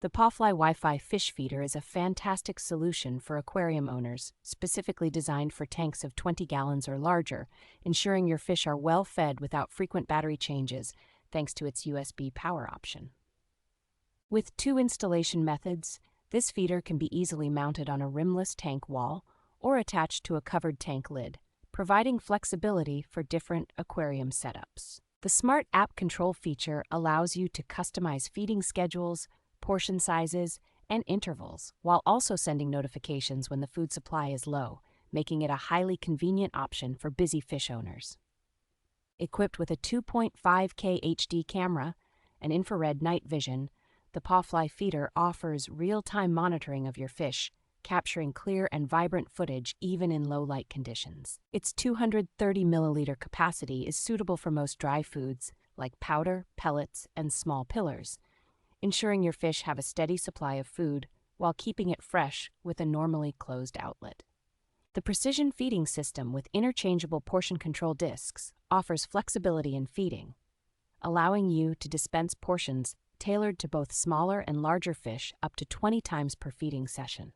The Pawfly WiFi Fish Feeder is a fantastic solution for aquarium owners, specifically designed for tanks of 20 gallons or larger, ensuring your fish are well fed without frequent battery changes, thanks to its USB power option. With 2 installation methods, this feeder can be easily mounted on a rimless tank wall or attached to a covered tank lid, providing flexibility for different aquarium setups. The Smart App Control feature allows you to customize feeding schedules, portion sizes, and intervals, while also sending notifications when the food supply is low, making it a highly convenient option for busy fish owners. Equipped with a 2.5K HD camera and infrared night vision, the Pawfly feeder offers real-time monitoring of your fish, capturing clear and vibrant footage even in low-light conditions. Its 230 milliliter capacity is suitable for most dry foods, like powder, pellets, and small pillars, ensuring your fish have a steady supply of food while keeping it fresh with a normally closed outlet. The precision feeding system with interchangeable portion control discs offers flexibility in feeding, allowing you to dispense portions tailored to both smaller and larger fish up to 20 times per feeding session.